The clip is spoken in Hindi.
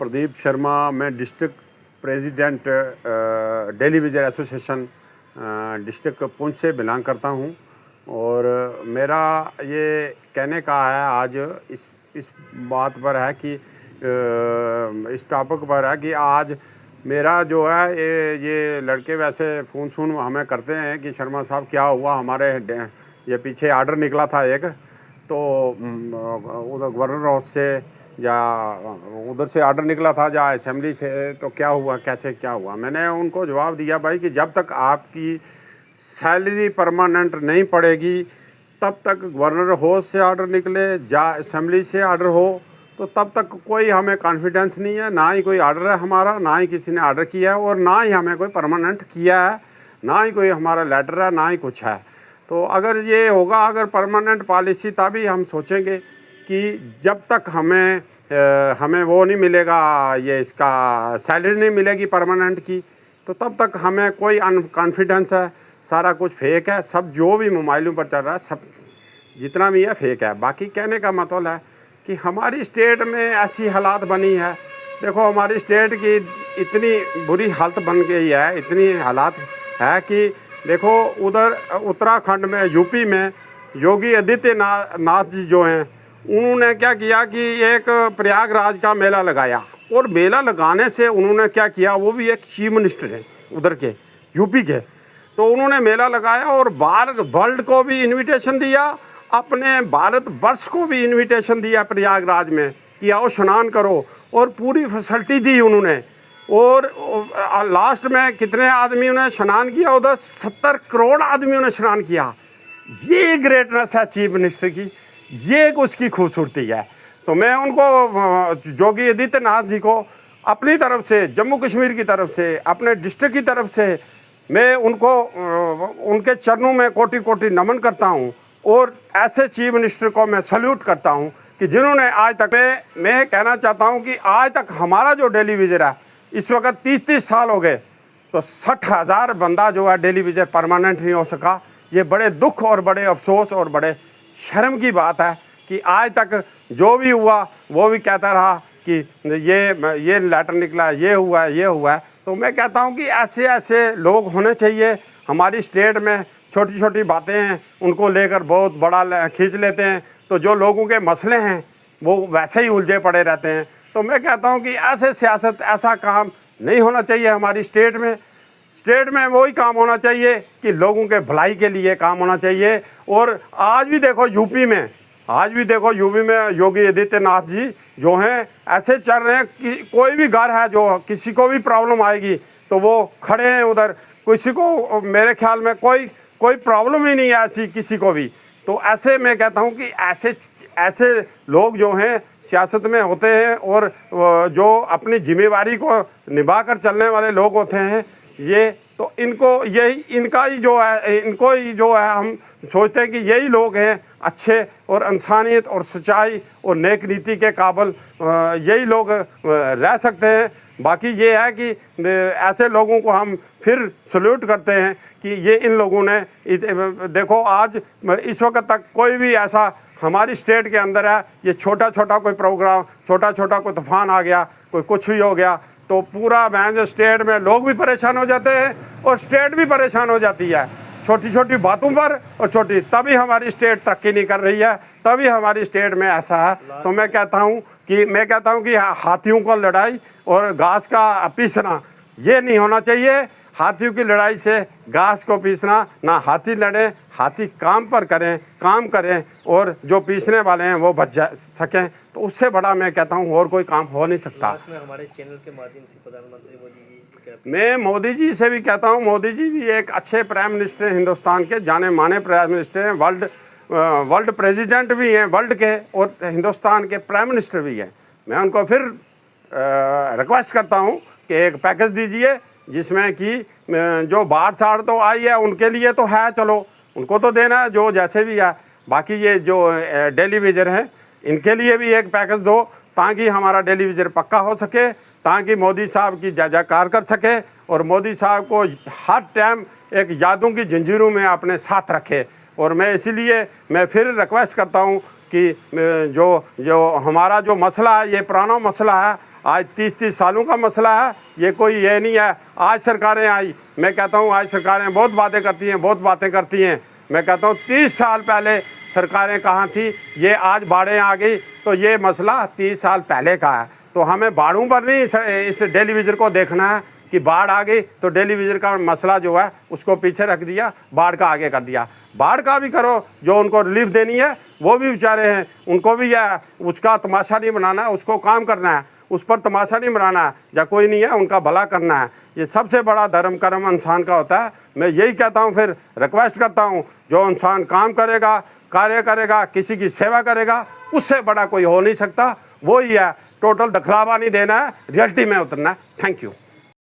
प्रदीप शर्मा, मैं district president daily wager association district Poonch से बिलोंग करता हूं। और मेरा ये कहने का है आज इस बात पर है कि इस टॉपिक पर है कि आज मेरा जो है ये लड़के वैसे फ़ोन हमें करते हैं कि शर्मा साहब क्या हुआ, हमारे ये पीछे आर्डर निकला था एक, तो उधर गवर्नर हाउस से या उधर से आर्डर निकला था या असेंबली से, तो क्या हुआ, कैसे क्या हुआ। मैंने उनको जवाब दिया, भाई कि जब तक आपकी सैलरी परमानेंट नहीं पड़ेगी तब तक गवर्नर हाउस से आर्डर निकले या असेंबली से आर्डर हो तो तब तक कोई हमें कॉन्फिडेंस नहीं है, ना ही कोई आर्डर है हमारा, ना ही किसी ने आर्डर किया है और ना ही हमें कोई परमानेंट किया है, ना ही कोई हमारा लेटर है, ना ही कुछ है। तो अगर ये होगा, अगर परमानेंट पॉलिसी, तभी हम सोचेंगे कि जब तक हमें वो नहीं मिलेगा, ये इसका सैलरी नहीं मिलेगी परमानेंट की, तो तब तक हमें कोई अनकॉन्फिडेंस है, सारा कुछ फेक है, सब जो भी मोबाइलों पर चल रहा है सब जितना भी है फेक है। बाकी कहने का मतलब है कि हमारी स्टेट में ऐसी हालात बनी है, देखो हमारी स्टेट की इतनी बुरी हालत बन गई है, इतनी हालात है कि देखो उधर उत्तराखंड में, यूपी में योगी आदित्यनाथ जी जो हैं, उन्होंने क्या किया कि एक प्रयागराज का मेला लगाया, और मेला लगाने से उन्होंने क्या किया, वो भी एक चीफ मिनिस्टर हैं उधर के यूपी के, तो उन्होंने मेला लगाया और बाहर वर्ल्ड को भी इनविटेशन दिया, अपने भारत वर्ष को भी इनविटेशन दिया प्रयागराज में कि आओ स्नान करो, और पूरी फैसिलिटी दी उन्होंने। और लास्ट में कितने आदमियों ने स्नान किया, उधर 70 करोड़ आदमियों ने स्नान किया। ये ग्रेटनेस है चीफ मिनिस्टर की, ये उसकी खूबसूरती है। तो मैं उनको, योगी आदित्यनाथ जी को अपनी तरफ से, जम्मू कश्मीर की तरफ से, अपने डिस्ट्रिक्ट की तरफ से मैं उनको उनके चरणों में कोटि कोटि नमन करता हूँ, और ऐसे चीफ मिनिस्टर को मैं सल्यूट करता हूँ कि जिन्होंने आज तक, मैं कहना चाहता हूँ कि आज तक हमारा जो डेली विजर है, इस वक्त 30 साल हो गए, तो 60,000 बंदा जो है डेली विजर परमानेंट नहीं हो सका। ये बड़े दुख और बड़े अफसोस और बड़े शर्म की बात है कि आज तक जो भी हुआ वो भी कहता रहा कि ये लेटर निकला, ये हुआ है, ये हुआ है। तो मैं कहता हूँ कि ऐसे ऐसे लोग होने चाहिए। हमारी स्टेट में छोटी छोटी बातें हैं, उनको लेकर बहुत बड़ा खींच लेते हैं, तो जो लोगों के मसले हैं वो वैसे ही उलझे पड़े रहते हैं। तो मैं कहता हूँ कि ऐसे सियासत, ऐसा काम नहीं होना चाहिए हमारी स्टेट में। स्टेट में वही काम होना चाहिए कि लोगों के भलाई के लिए काम होना चाहिए। और आज भी देखो यूपी में, योगी आदित्यनाथ जी जो हैं ऐसे चल रहे हैं कि कोई भी घर है जो किसी को भी प्रॉब्लम आएगी तो वो खड़े हैं उधर, किसी को, मेरे ख्याल में कोई प्रॉब्लम ही नहीं है ऐसी किसी को भी। तो ऐसे मैं कहता हूँ कि ऐसे लोग जो हैं सियासत में होते हैं और जो अपनी जिम्मेवारी को निभा कर चलने वाले लोग होते हैं, ये तो इनका ही जो है हम सोचते हैं कि यही लोग हैं अच्छे और इंसानियत और सच्चाई और नेक नीति के काबिल, यही लोग रह सकते हैं। बाकी ये है कि ऐसे लोगों को हम फिर सल्यूट करते हैं कि ये इन लोगों ने, देखो आज इस वक्त तक कोई भी ऐसा हमारी स्टेट के अंदर है, ये छोटा छोटा कोई प्रोग्राम, छोटा छोटा कोई तूफान आ गया, कोई कुछ ही हो गया, तो पूरा मैन स्टेट में लोग भी परेशान हो जाते हैं और स्टेट भी परेशान हो जाती है छोटी छोटी बातों पर, और तभी हमारी स्टेट तरक्की नहीं कर रही है, तभी हमारी स्टेट में ऐसा है। तो मैं कहता हूँ कि हाथियों को लड़ाई और घास का पीसना ये नहीं होना चाहिए। हाथियों की लड़ाई से घास को पीसना, ना हाथी लड़े, हाथी काम करें और जो पीसने वाले हैं वो बच सकें, तो उससे बड़ा मैं कहता हूँ और कोई काम हो नहीं सकता। हमारे चैनल के माध्यम से प्रधानमंत्री मोदी जी, मैं मोदी जी से भी कहता हूँ, मोदी जी भी एक अच्छे प्राइम मिनिस्टर हैं, हिंदुस्तान के जाने माने प्राइम मिनिस्टर हैं, वर्ल्ड प्रेसिडेंट भी हैं वर्ल्ड के, और हिंदुस्तान के प्राइम मिनिस्टर भी हैं। मैं उनको फिर रिक्वेस्ट करता हूँ कि एक पैकेज दीजिए जिसमें कि जो बाढ़ तो आई है उनके लिए तो है, चलो उनको तो देना है जो जैसे भी है, बाकी ये जो डेली वेजर हैं इनके लिए भी एक पैकेज दो ताकि हमारा डेली वेजर पक्का हो सके, ताकि मोदी साहब की जय जयकार कर सके और मोदी साहब को हर टाइम एक यादों की जंजीरों में अपने साथ रखे। और मैं इसीलिए मैं फिर रिक्वेस्ट करता हूँ कि जो हमारा जो मसला है ये पुराना मसला है, आज 30-30 सालों का मसला है। ये कोई ये नहीं है आज सरकारें आई। मैं कहता हूँ आज सरकारें बहुत बातें करती हैं, बहुत बातें करती हैं। मैं कहता हूँ 30 साल पहले सरकारें कहाँ थी, ये आज बाढ़ें आ गई तो ये मसला 30 साल पहले का है। तो हमें बाढ़ों पर नहीं इस टेलीविज़न को देखना है कि बाढ़ आ गई तो टेलीविज़न का मसला जो है उसको पीछे रख दिया, बाढ़ का आगे कर दिया। बाढ़ का भी करो, जो उनको रिलीफ देनी है वो भी बेचारे हैं, उनको भी यह उसका तमाशा नहीं बनाना है, उसको काम करना है, उस पर तमाशा नहीं बनाना है या कोई नहीं है, उनका भला करना है। ये सबसे बड़ा धर्म कर्म इंसान का होता है। मैं यही कहता हूँ, फिर रिक्वेस्ट करता हूँ, जो इंसान काम करेगा, कार्य करेगा, किसी की सेवा करेगा, उससे बड़ा कोई हो नहीं सकता। वो ही है, टोटल दखलावा नहीं देना है, रियलिटी में उतरना है। Thank you.